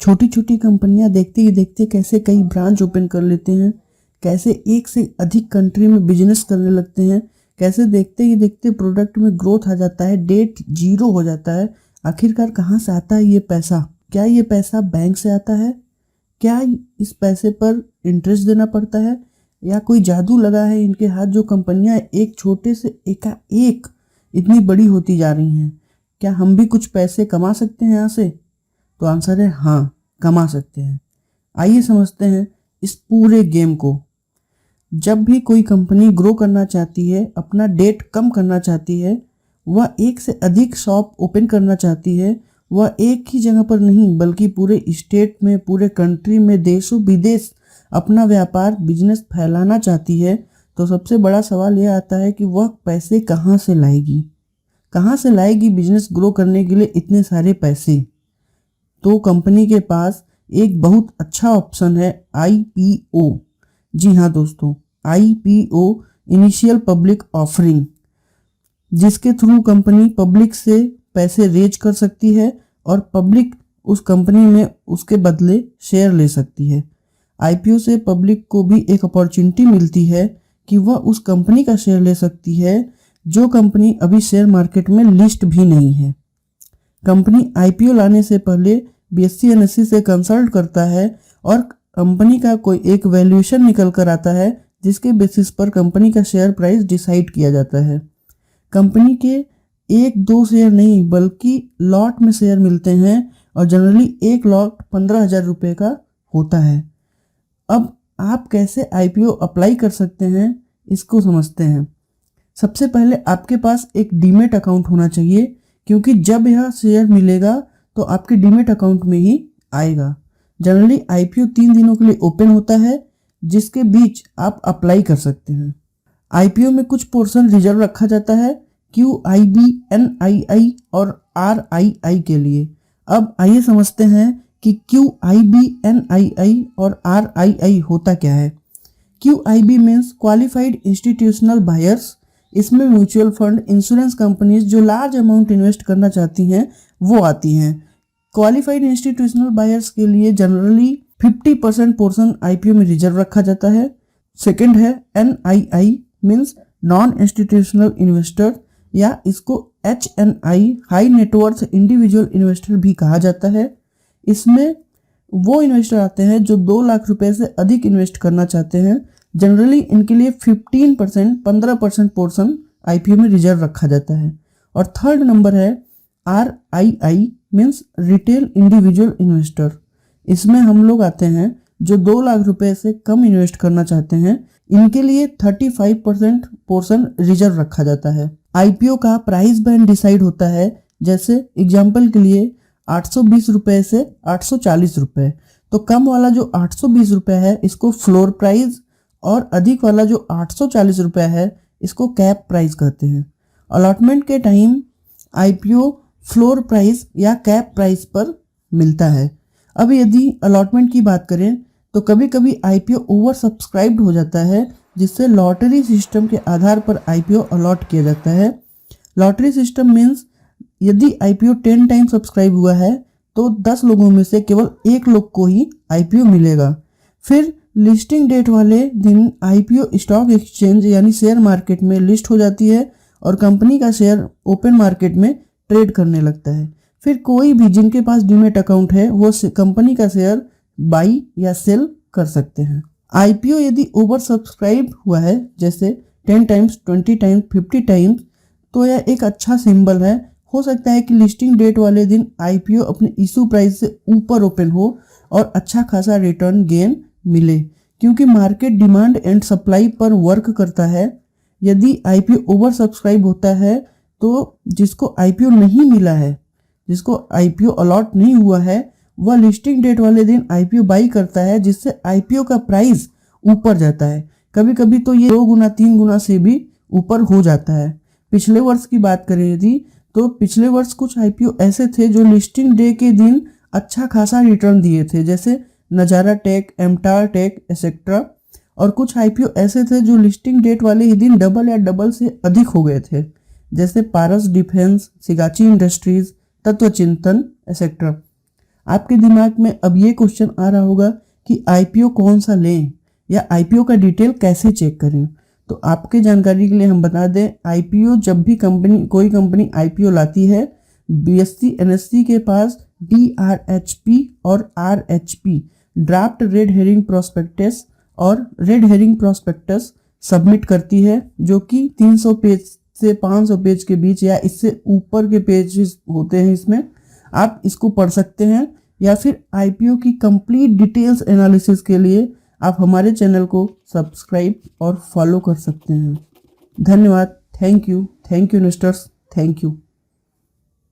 छोटी छोटी कंपनियां देखते ही देखते कैसे कई ब्रांच ओपन कर लेते हैं, कैसे एक से अधिक कंट्री में बिजनेस करने लगते हैं, कैसे देखते ही देखते प्रोडक्ट में ग्रोथ आ जाता है, डेट जीरो हो जाता है। आखिरकार कहाँ से आता है ये पैसा? क्या ये पैसा बैंक से आता है? क्या इस पैसे पर इंटरेस्ट देना पड़ता है, या कोई जादू लगा है इनके हाथ जो कंपनियां एक छोटे से एकाएक इतनी बड़ी होती जा रही हैं? क्या हम भी कुछ पैसे कमा सकते हैं यहाँ से? तो आंसर है हाँ, कमा सकते हैं। आइए समझते हैं इस पूरे गेम को। जब भी कोई कंपनी ग्रो करना चाहती है, अपना डेट कम करना चाहती है, वह एक से अधिक शॉप ओपन करना चाहती है, वह एक ही जगह पर नहीं बल्कि पूरे स्टेट में, पूरे कंट्री में, देशों विदेश अपना व्यापार बिजनेस फैलाना चाहती है, तो सबसे बड़ा सवाल यह आता है कि वह पैसे कहाँ से लाएगी? कहाँ से लाएगी बिजनेस ग्रो करने के लिए इतने सारे पैसे? तो कंपनी के पास एक बहुत अच्छा ऑप्शन है, IPO। जी हाँ दोस्तों, IPO, इनिशियल पब्लिक ऑफरिंग, जिसके थ्रू कंपनी पब्लिक से पैसे रेज कर सकती है और पब्लिक उस कंपनी में उसके बदले शेयर ले सकती है। IPO से पब्लिक को भी एक अपॉर्चुनिटी मिलती है कि वह उस कंपनी का शेयर ले सकती है जो कंपनी अभी शेयर मार्केट में लिस्ट भी नहीं है। कंपनी IPO लाने से पहले BSE NSE से कंसल्ट करता है और कंपनी का कोई एक वैल्यूएशन निकल कर आता है, जिसके बेसिस पर कंपनी का शेयर प्राइस डिसाइड किया जाता है। कंपनी के एक दो शेयर नहीं बल्कि लॉट में शेयर मिलते हैं और जनरली एक लॉट 15,000 रुपये का होता है। अब आप कैसे IPO अप्लाई कर सकते हैं इसको समझते हैं। सबसे पहले आपके पास एक डीमेट अकाउंट होना चाहिए, क्योंकि जब यह शेयर मिलेगा तो आपके डीमेट अकाउंट में ही आएगा। जनरली IPO 3 दिनों के लिए ओपन होता है, जिसके बीच आप अप्लाई कर सकते हैं। IPO में कुछ पोर्शन रिजर्व रखा जाता है QIB, NII और RII के लिए। अब आइए समझते हैं कि QIB, NII और RII होता क्या है। QIB means qualified institutional buyers. इसमें म्यूचुअल फंड, इंश्योरेंस कंपनीज जो लार्ज अमाउंट इन्वेस्ट करना चाहती हैं वो आती हैं। क्वालिफाइड इंस्टीट्यूशनल बायर्स के लिए जनरली 50% पोर्शन IPO में रिजर्व रखा जाता है। सेकंड है NII means non institutional investor, या इसको HNI, high net worth individual investor भी कहा जाता है। इसमें वो इन्वेस्टर आते हैं जो 2 लाख रुपए से अधिक इन्वेस्ट करना चाहते हैं। जनरली इनके लिए 15% पोर्शन IPO में रिजर्व रखा जाता है। और थर्ड नंबर है RII means retail individual investor. इसमें हम लोग आते हैं जो 2 लाख रुपए से कम इन्वेस्ट करना चाहते हैं। इनके लिए 35% पोर्शन रिजर्व रखा जाता है। IPO का प्राइस बैंड डिसाइड होता है, जैसे एग्जाम्पल के लिए 820 रुपये से 840 रुपये। तो कम वाला जो 820 रुपये है इसको फ्लोर प्राइस, और अधिक वाला जो 840 रुपये है इसको कैप प्राइस कहते हैं। अलॉटमेंट के टाइम IPO फ्लोर प्राइस या कैप प्राइस पर मिलता है। अब यदि अलॉटमेंट की बात करें तो कभी कभी IPO ओवर सब्सक्राइब्ड हो जाता है, जिससे लॉटरी सिस्टम के आधार पर IPO अलॉट किया जाता है। लॉटरी सिस्टम मीन्स यदि IPO 10 टाइम सब्सक्राइब हुआ है तो 10 लोगों में से केवल एक लोग को ही IPO मिलेगा। फिर लिस्टिंग डेट वाले दिन IPO स्टॉक एक्सचेंज यानी शेयर मार्केट में लिस्ट हो जाती है और कंपनी का शेयर ओपन मार्केट में ट्रेड करने लगता है। फिर कोई भी जिनके पास डीमेट अकाउंट है वो कंपनी का शेयर बाई या सेल कर सकते हैं। IPO यदि ओवर सब्सक्राइब हुआ है, जैसे 10 टाइम्स, 20 टाइम्स, 50 टाइम्स, तो यह एक अच्छा सिंबल है। हो सकता है कि लिस्टिंग डेट वाले दिन IPO अपने इशू प्राइस से ऊपर ओपन हो और अच्छा खासा रिटर्न गेन मिले, क्योंकि मार्केट डिमांड एंड सप्लाई पर वर्क करता है। यदि IPO ओवर सब्सक्राइब होता है तो जिसको IPO नहीं मिला है, जिसको IPO अलॉट नहीं हुआ है, वह लिस्टिंग डेट वाले दिन IPO बाई करता है, जिससे IPO का प्राइस ऊपर जाता है। कभी कभी तो ये 2 गुना 3 गुना से भी ऊपर हो जाता है। पिछले वर्ष की बात करें यदि, तो पिछले वर्ष कुछ IPO ऐसे थे जो लिस्टिंग डे के दिन अच्छा खासा रिटर्न दिए थे, जैसे नजारा टेक, एमटार टेक एक्सेट्रा। और कुछ IPO ऐसे थे जो लिस्टिंग डेट वाले ही दिन डबल या डबल से अधिक हो गए थे, जैसे पारस डिफेंस, सिगाची इंडस्ट्रीज, तत्व चिंतन एक्सेट्रा। आपके दिमाग में अब ये क्वेश्चन आ रहा होगा कि आईपीओ कौन सा लें या आईपीओ का डिटेल कैसे चेक करें। तो आपके जानकारी के लिए हम बता दें, आईपीओ जब भी कोई कंपनी आईपीओ लाती है, बीएसई एनएसई के पास डीआरएचपी और RHP draft red herring prospectus और रेड हेरिंग प्रोस्पेक्टस सबमिट करती है, जो कि 300 पेज से 500 पेज के बीच या इससे ऊपर के पेज होते हैं। इसमें आप इसको पढ़ सकते हैं, या फिर आईपीओ की कंप्लीट डिटेल्स एनालिसिस के लिए आप हमारे चैनल को सब्सक्राइब और फॉलो कर सकते हैं। धन्यवाद। Thank you investors, thank you.